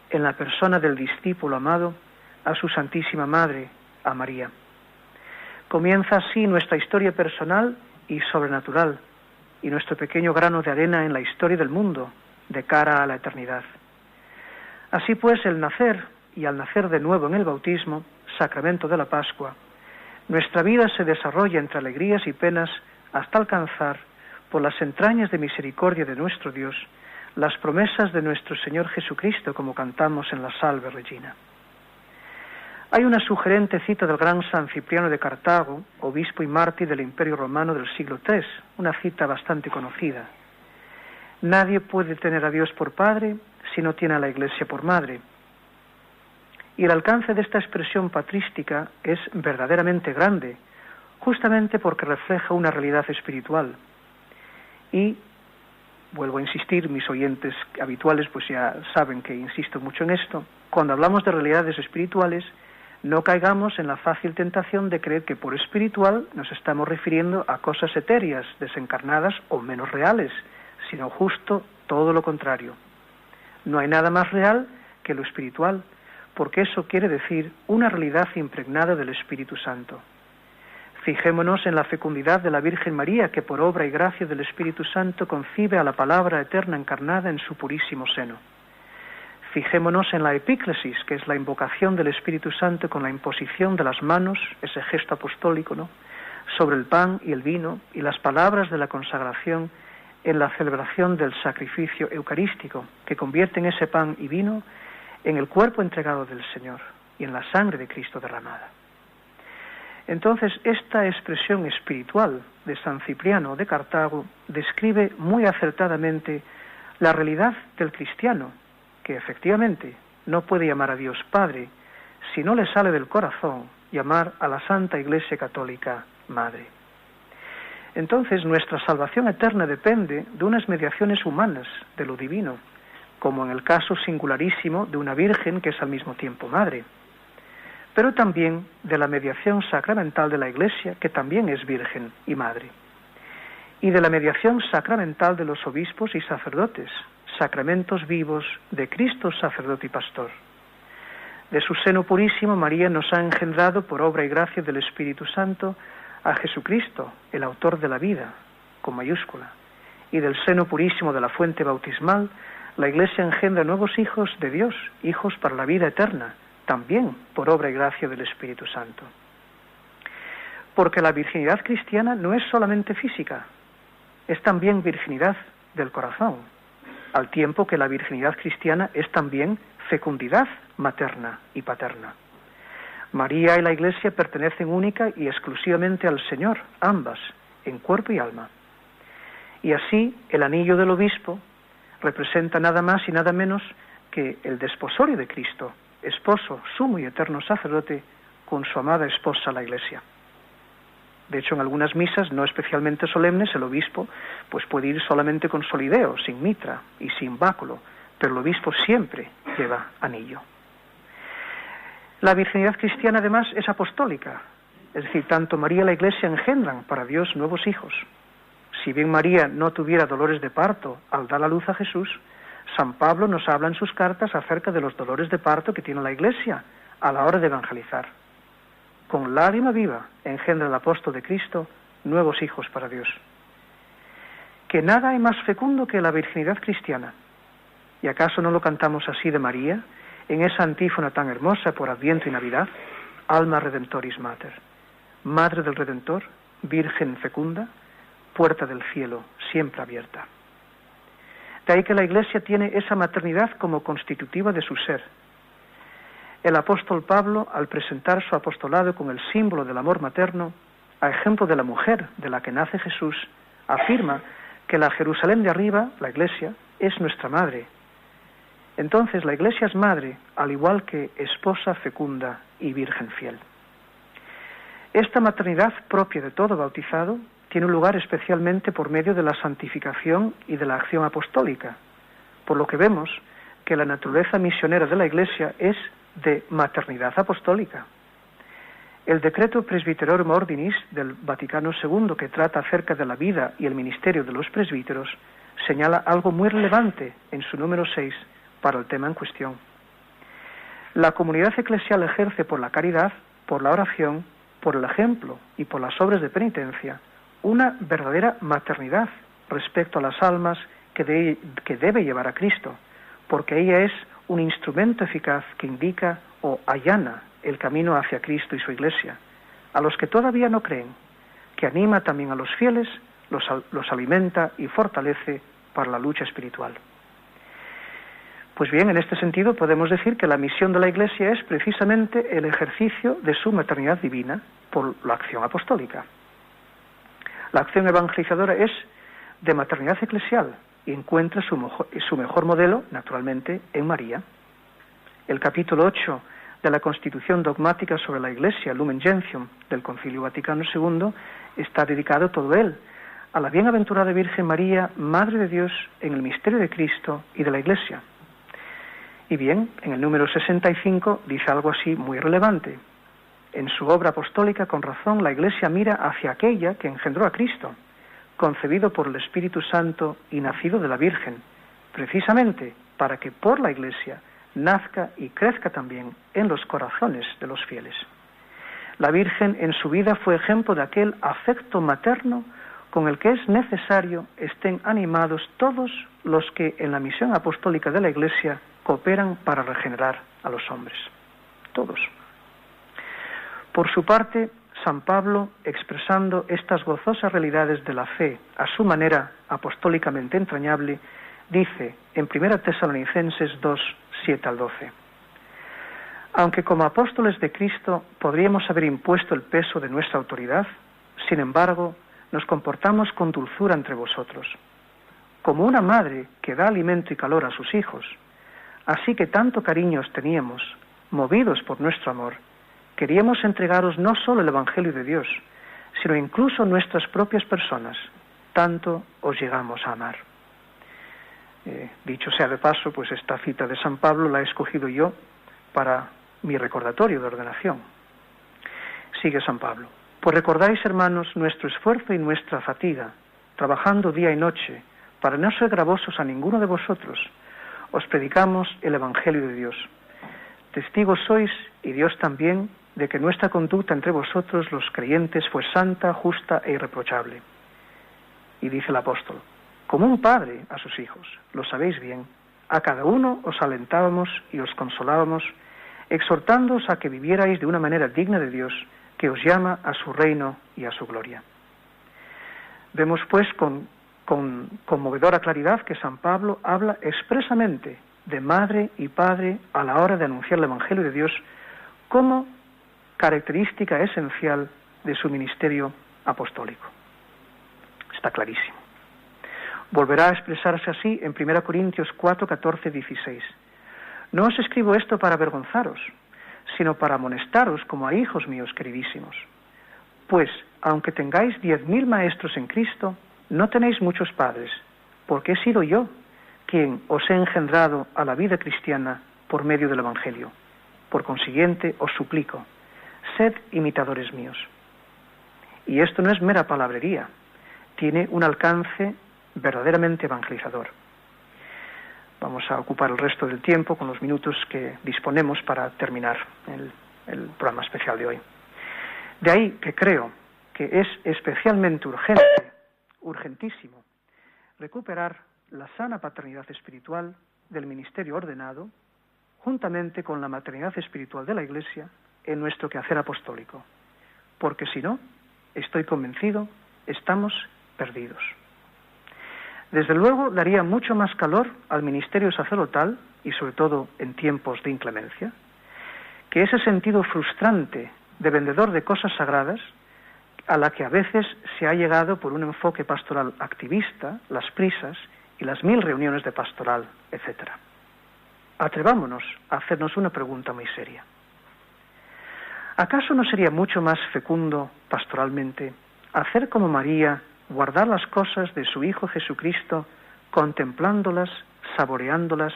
en la persona del discípulo amado, a su Santísima Madre, a María. Comienza así nuestra historia personal y sobrenatural, y nuestro pequeño grano de arena en la historia del mundo, de cara a la eternidad. Así pues, el nacer, y al nacer de nuevo en el bautismo, sacramento de la Pascua, nuestra vida se desarrolla entre alegrías y penas hasta alcanzar, por las entrañas de misericordia de nuestro Dios, las promesas de nuestro Señor Jesucristo, como cantamos en la Salve Regina. Hay una sugerente cita del gran San Cipriano de Cartago, obispo y mártir del Imperio Romano del siglo III, una cita bastante conocida. Nadie puede tener a Dios por Padre si no tiene a la Iglesia por Madre. Y el alcance de esta expresión patrística es verdaderamente grande, justamente porque refleja una realidad espiritual. Y, vuelvo a insistir, mis oyentes habituales pues ya saben que insisto mucho en esto, cuando hablamos de realidades espirituales, No caigamos en la fácil tentación de creer que por espiritual nos estamos refiriendo a cosas etéreas, desencarnadas o menos reales, sino justo todo lo contrario. No hay nada más real que lo espiritual, porque eso quiere decir una realidad impregnada del Espíritu Santo. Fijémonos en la fecundidad de la Virgen María, que por obra y gracia del Espíritu Santo concibe a la palabra eterna encarnada en su purísimo seno. Fijémonos en la epíclesis, que es la invocación del Espíritu Santo con la imposición de las manos, ese gesto apostólico, ¿no?, sobre el pan y el vino, y las palabras de la consagración en la celebración del sacrificio eucarístico, que convierten ese pan y vino en el cuerpo entregado del Señor y en la sangre de Cristo derramada. Entonces, esta expresión espiritual de San Cipriano de Cartago describe muy acertadamente la realidad del cristiano, que efectivamente no puede llamar a Dios Padre si no le sale del corazón llamar a la Santa Iglesia Católica Madre. Entonces, nuestra salvación eterna depende de unas mediaciones humanas de lo divino, como en el caso singularísimo de una Virgen que es al mismo tiempo Madre, pero también de la mediación sacramental de la Iglesia, que también es Virgen y Madre, y de la mediación sacramental de los obispos y sacerdotes, sacramentos vivos de Cristo, sacerdote y pastor. De su seno purísimo, María nos ha engendrado por obra y gracia del Espíritu Santo a Jesucristo, el autor de la vida, con mayúscula, y del seno purísimo de la fuente bautismal, la Iglesia engendra nuevos hijos de Dios, hijos para la vida eterna, también por obra y gracia del Espíritu Santo. Porque la virginidad cristiana no es solamente física, es también virginidad del corazón, al tiempo que la virginidad cristiana es también fecundidad materna y paterna. María y la Iglesia pertenecen única y exclusivamente al Señor, ambas, en cuerpo y alma. Y así, el anillo del obispo representa nada más y nada menos que el desposorio de Cristo, esposo, sumo y eterno sacerdote, con su amada esposa la Iglesia. De hecho, en algunas misas no especialmente solemnes, el obispo pues puede ir solamente con solideo, sin mitra y sin báculo, pero el obispo siempre lleva anillo. La virginidad cristiana además es apostólica, es decir, tanto María y la Iglesia engendran para Dios nuevos hijos. Si bien María no tuviera dolores de parto al dar a luz a Jesús, San Pablo nos habla en sus cartas acerca de los dolores de parto que tiene la Iglesia a la hora de evangelizar. Con lágrima viva engendra el apóstol de Cristo nuevos hijos para Dios. Que nada hay más fecundo que la virginidad cristiana. ¿Y acaso no lo cantamos así de María, en esa antífona tan hermosa por Adviento y Navidad? Alma Redemptoris Mater, Madre del Redentor, Virgen fecunda, puerta del cielo siempre abierta. De ahí que la Iglesia tiene esa maternidad como constitutiva de su ser. El apóstol Pablo, al presentar su apostolado con el símbolo del amor materno, a ejemplo de la mujer de la que nace Jesús, afirma que la Jerusalén de arriba, la Iglesia, es nuestra madre. Entonces la Iglesia es madre, al igual que esposa fecunda y virgen fiel. Esta maternidad propia de todo bautizado tiene lugar especialmente por medio de la santificación y de la acción apostólica, por lo que vemos que la naturaleza misionera de la Iglesia es de maternidad apostólica. El decreto Presbyterorum Ordinis del Vaticano II, que trata acerca de la vida y el ministerio de los presbíteros, señala algo muy relevante en su número 6 para el tema en cuestión. La comunidad eclesial ejerce por la caridad, por la oración, por el ejemplo y por las obras de penitencia una verdadera maternidad respecto a las almas que debe llevar a Cristo, porque ella es un instrumento eficaz que indica o allana el camino hacia Cristo y su Iglesia, a los que todavía no creen, que anima también a los fieles, los alimenta y fortalece para la lucha espiritual. Pues bien, en este sentido podemos decir que la misión de la Iglesia es precisamente el ejercicio de su maternidad divina por la acción apostólica. La acción evangelizadora es de maternidad eclesial y encuentra su mejor modelo, naturalmente, en María. El capítulo 8 de la Constitución Dogmática sobre la Iglesia, Lumen Gentium, del Concilio Vaticano II, está dedicado todo él a la bienaventurada Virgen María, Madre de Dios, en el misterio de Cristo y de la Iglesia. Y bien, en el número 65 dice algo así muy relevante. En su obra apostólica, con razón, la Iglesia mira hacia aquella que engendró a Cristo, concebido por el Espíritu Santo y nacido de la Virgen, precisamente para que por la Iglesia nazca y crezca también en los corazones de los fieles. La Virgen en su vida fue ejemplo de aquel afecto materno con el que es necesario estén animados todos los que en la misión apostólica de la Iglesia cooperan para regenerar a los hombres. Todos. Por su parte, San Pablo, expresando estas gozosas realidades de la fe a su manera apostólicamente entrañable, dice en 1 Tesalonicenses 2, 7 al 12: aunque como apóstoles de Cristo podríamos haber impuesto el peso de nuestra autoridad, sin embargo, nos comportamos con dulzura entre vosotros, como una madre que da alimento y calor a sus hijos. Así que tanto cariño os teníamos, movidos por nuestro amor, queríamos entregaros no solo el Evangelio de Dios, sino incluso nuestras propias personas, tanto os llegamos a amar. Dicho sea de paso, pues esta cita de San Pablo la he escogido yo para mi recordatorio de ordenación. Sigue San Pablo: pues recordáis, hermanos, nuestro esfuerzo y nuestra fatiga, trabajando día y noche, para no ser gravosos a ninguno de vosotros. Os predicamos el Evangelio de Dios. Testigos sois, y Dios también, de que nuestra conducta entre vosotros, los creyentes, fue santa, justa e irreprochable. Y dice el apóstol: como un padre a sus hijos, lo sabéis bien, a cada uno os alentábamos y os consolábamos, exhortándoos a que vivierais de una manera digna de Dios, que os llama a su reino y a su gloria. Vemos pues con conmovedora claridad que San Pablo habla expresamente de madre y padre a la hora de anunciar el Evangelio de Dios como característica esencial de su ministerio apostólico. Está clarísimo. Volverá a expresarse así en 1 Corintios 4, 14, 16. No os escribo esto para avergonzaros, sino para amonestaros como a hijos míos queridísimos. Pues, aunque tengáis 10.000 maestros en Cristo, no tenéis muchos padres, porque he sido yo quien os he engendrado a la vida cristiana por medio del Evangelio. Por consiguiente, os suplico, sed imitadores míos. Y esto no es mera palabrería, tiene un alcance verdaderamente evangelizador. Vamos a ocupar el resto del tiempo con los minutos que disponemos para terminar el programa especial de hoy. De ahí que creo que es especialmente urgentísimo, recuperar la sana paternidad espiritual del ministerio ordenado, juntamente con la maternidad espiritual de la Iglesia en nuestro quehacer apostólico. Porque si no, estoy convencido, estamos perdidos. Desde luego, daría mucho más calor al ministerio sacerdotal, y sobre todo en tiempos de inclemencia, que ese sentido frustrante de vendedor de cosas sagradas, a la que a veces se ha llegado por un enfoque pastoral activista, las prisas y las 1000 reuniones de pastoral, etc. Atrevámonos a hacernos una pregunta muy seria. ¿Acaso no sería mucho más fecundo pastoralmente hacer como María, guardar las cosas de su Hijo Jesucristo, contemplándolas, saboreándolas,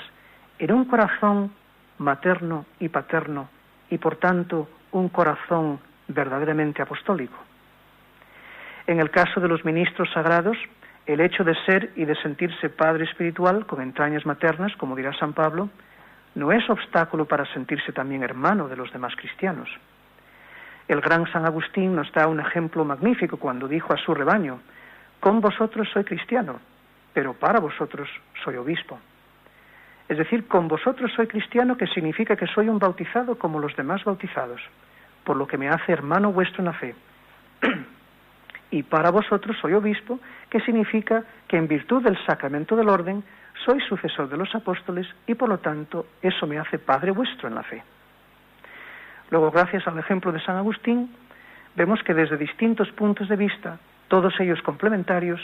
en un corazón materno y paterno, y por tanto un corazón verdaderamente apostólico? En el caso de los ministros sagrados, el hecho de ser y de sentirse padre espiritual con entrañas maternas, como dirá San Pablo, no es obstáculo para sentirse también hermano de los demás cristianos. El gran San Agustín nos da un ejemplo magnífico cuando dijo a su rebaño: con vosotros soy cristiano, pero para vosotros soy obispo. Es decir, con vosotros soy cristiano, que significa que soy un bautizado como los demás bautizados, por lo que me hace hermano vuestro en la fe. Y para vosotros soy obispo, que significa que en virtud del sacramento del orden soy sucesor de los apóstoles y por lo tanto eso me hace padre vuestro en la fe. Luego, gracias al ejemplo de San Agustín, vemos que desde distintos puntos de vista, todos ellos complementarios,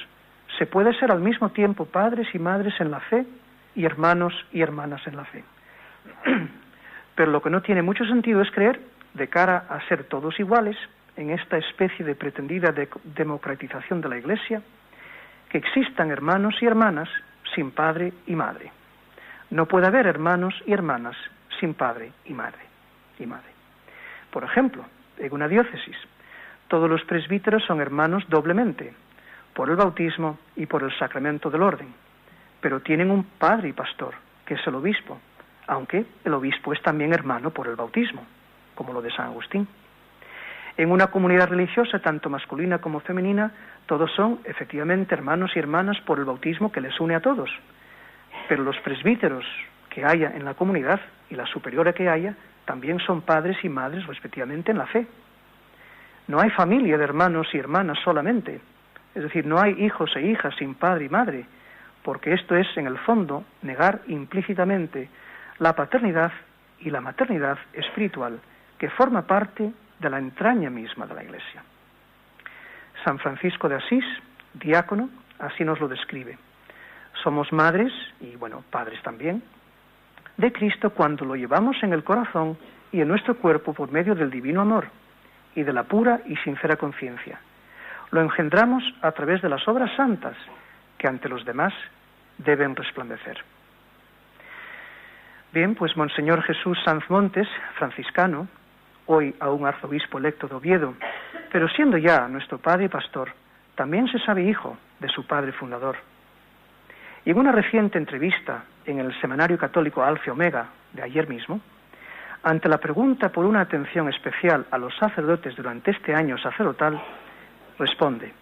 se puede ser al mismo tiempo padres y madres en la fe y hermanos y hermanas en la fe. Pero lo que no tiene mucho sentido es creer, de cara a ser todos iguales, en esta especie de pretendida democratización de la Iglesia, que existan hermanos y hermanas sin padre y madre. No puede haber hermanos y hermanas sin padre y madre. Por ejemplo, en una diócesis. Todos los presbíteros son hermanos doblemente, por el bautismo y por el sacramento del orden, pero tienen un padre y pastor, que es el obispo, aunque el obispo es también hermano por el bautismo, como lo de San Agustín. En una comunidad religiosa, tanto masculina como femenina, todos son efectivamente hermanos y hermanas por el bautismo que les une a todos, pero los presbíteros que haya en la comunidad y la superiora que haya, también son padres y madres respectivamente en la fe. No hay familia de hermanos y hermanas solamente, es decir, no hay hijos e hijas sin padre y madre, porque esto es, en el fondo, negar implícitamente la paternidad y la maternidad espiritual, que forma parte de la entraña misma de la Iglesia. San Francisco de Asís, diácono, así nos lo describe. Somos madres, y bueno, padres también, de Cristo cuando lo llevamos en el corazón y en nuestro cuerpo por medio del divino amor y de la pura y sincera conciencia. Lo engendramos a través de las obras santas que ante los demás deben resplandecer. Bien, pues Monseñor Jesús Sanz Montes, franciscano, hoy aún arzobispo electo de Oviedo, pero siendo ya nuestro padre y pastor, también se sabe hijo de su padre fundador. Y en una reciente entrevista en el semanario católico Alfa y Omega de ayer mismo, ante la pregunta por una atención especial a los sacerdotes durante este año sacerdotal, responde: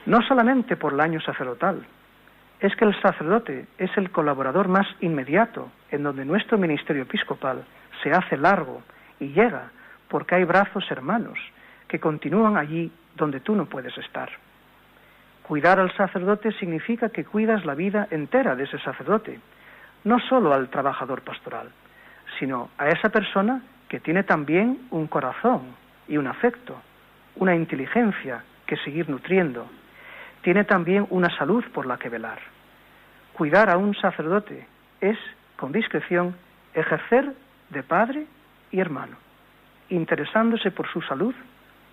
no solamente por el año sacerdotal, es que el sacerdote es el colaborador más inmediato en donde nuestro ministerio episcopal se hace largo y llega porque hay brazos hermanos que continúan allí donde tú no puedes estar. Cuidar al sacerdote significa que cuidas la vida entera de ese sacerdote, no solo al trabajador pastoral, sino a esa persona que tiene también un corazón y un afecto, una inteligencia que seguir nutriendo, tiene también una salud por la que velar. Cuidar a un sacerdote es, con discreción, ejercer de padre y hermano, interesándose por su salud,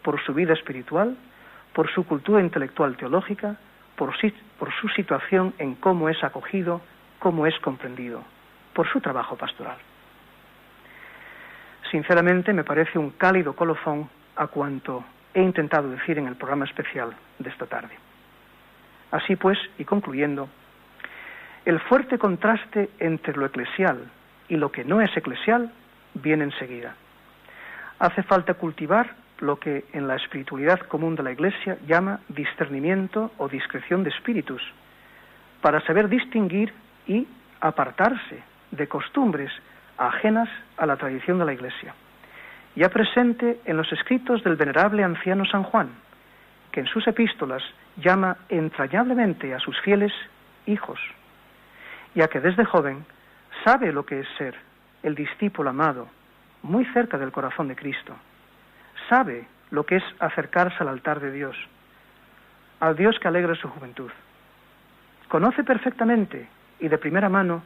por su vida espiritual, por su cultura intelectual teológica, por su situación en cómo es acogido, cómo es comprendido, por su trabajo pastoral. Sinceramente me parece un cálido colofón a cuanto he intentado decir en el programa especial de esta tarde. Así pues, y concluyendo, el fuerte contraste entre lo eclesial y lo que no es eclesial viene enseguida. Hace falta cultivar lo que en la espiritualidad común de la Iglesia llama discernimiento o discreción de espíritus, para saber distinguir y apartarse de costumbres ajenas a la tradición de la Iglesia, ya presente en los escritos del venerable anciano San Juan, que en sus epístolas llama entrañablemente a sus fieles hijos, ya que desde joven sabe lo que es ser el discípulo amado, muy cerca del corazón de Cristo. Sabe lo que es acercarse al altar de Dios, al Dios que alegra su juventud. Conoce perfectamente y de primera mano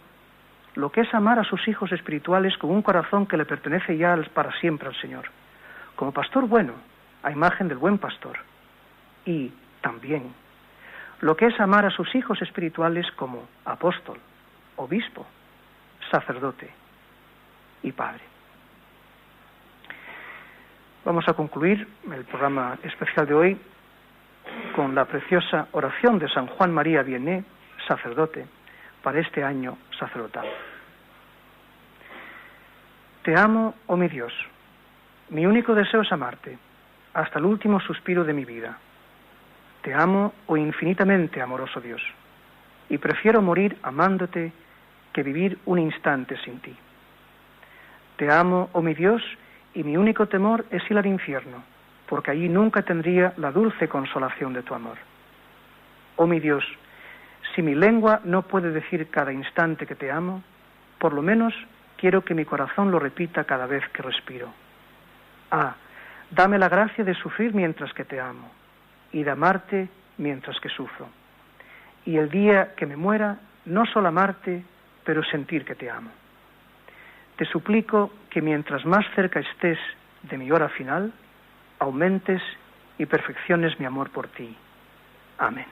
lo que es amar a sus hijos espirituales con un corazón que le pertenece ya para siempre al Señor, como pastor bueno, a imagen del buen pastor. Y también lo que es amar a sus hijos espirituales como apóstol, obispo, sacerdote y padre. Vamos a concluir el programa especial de hoy con la preciosa oración de San Juan María Vianney, sacerdote, para este año sacerdotal. Te amo, oh mi Dios. Mi único deseo es amarte, hasta el último suspiro de mi vida. Te amo, oh infinitamente amoroso Dios, y prefiero morir amándote que vivir un instante sin ti. Te amo, oh mi Dios, y mi único temor es ir al infierno, porque allí nunca tendría la dulce consolación de tu amor. Oh mi Dios, si mi lengua no puede decir cada instante que te amo, por lo menos quiero que mi corazón lo repita cada vez que respiro. Ah, dame la gracia de sufrir mientras que te amo, y de amarte mientras que sufro. Y el día que me muera, no solo amarte, pero sentir que te amo. Te suplico que mientras más cerca estés de mi hora final, aumentes y perfecciones mi amor por ti. Amén.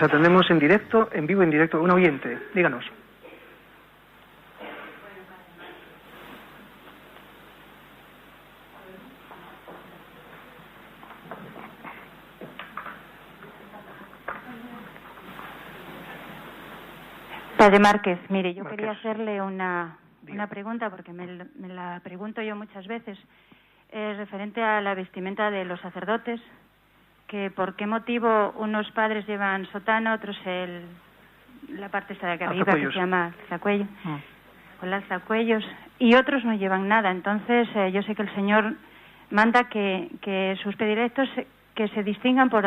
Pues atendemos en directo, en vivo, en directo, un oyente. Díganos. Padre Márquez, mire, yo quería hacerle una pregunta, porque me la pregunto yo muchas veces, referente a la vestimenta de los sacerdotes, que por qué motivo unos padres llevan sotana, otros la parte esta de acá arriba, que se llama zacuello, con las zacuellos, y otros no llevan nada. Entonces, yo sé que el Señor manda que sus predilectos que se distingan por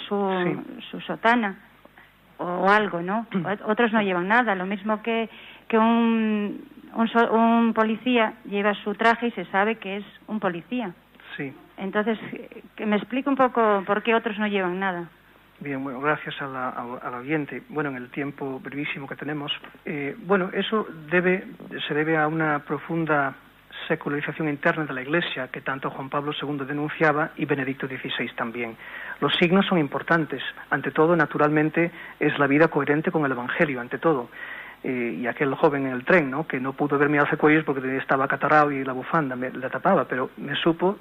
su sotana o algo, ¿no? Otros no llevan nada, lo mismo que un policía lleva su traje y se sabe que es un policía. Sí. Entonces, que me explique un poco por qué otros no llevan nada. Bien, bueno, gracias al oyente. Bueno, en el tiempo brevísimo que tenemos, eso se debe a una profunda secularización interna de la Iglesia que tanto Juan Pablo II denunciaba y Benedicto XVI también. Los signos son importantes. Ante todo, naturalmente, es la vida coherente con el Evangelio, ante todo. Y aquel joven en el tren, ¿no?, que no pudo ver mi alzacuellos porque estaba acatarrado y la bufanda la tapaba, pero me supo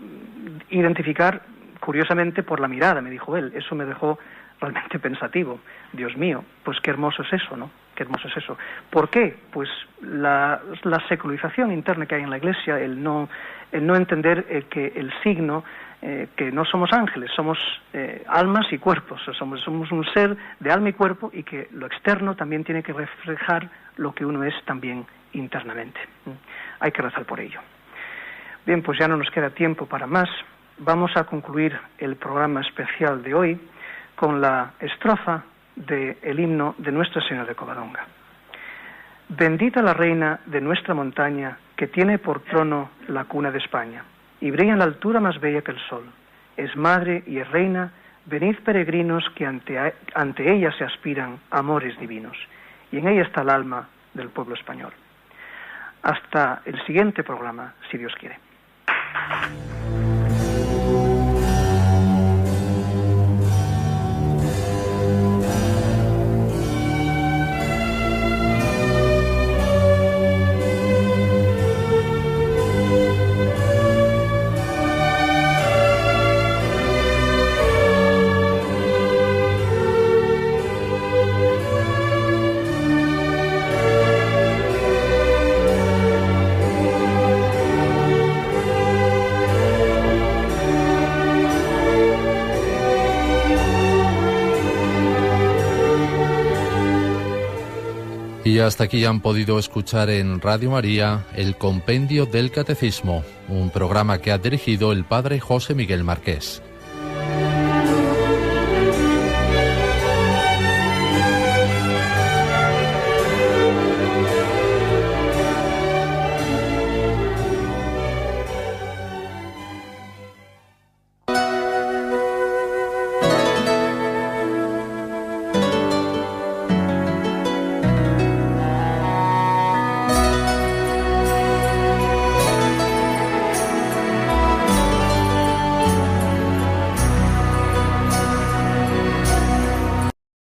identificar curiosamente por la mirada, me dijo él. Eso me dejó realmente pensativo. Dios mío, pues qué hermoso es eso, ¿no? Qué hermoso es eso. ¿Por qué? Pues la secularización interna que hay en la Iglesia, el no entender que el signo, que no somos ángeles, somos almas y cuerpos, somos un ser de alma y cuerpo, y que lo externo también tiene que reflejar lo que uno es también internamente. Hay que rezar por ello. Bien, pues ya no nos queda tiempo para más. Vamos a concluir el programa especial de hoy con la estrofa del himno de Nuestra Señora de Covadonga. Bendita la reina de nuestra montaña, que tiene por trono la cuna de España, y brilla en la altura más bella que el sol. Es madre y es reina, venid peregrinos que ante ella se aspiran amores divinos, y en ella está el alma del pueblo español. Hasta el siguiente programa, si Dios quiere. Y hasta aquí han podido escuchar en Radio María el Compendio del Catecismo, un programa que ha dirigido el Padre José Miguel Marqués.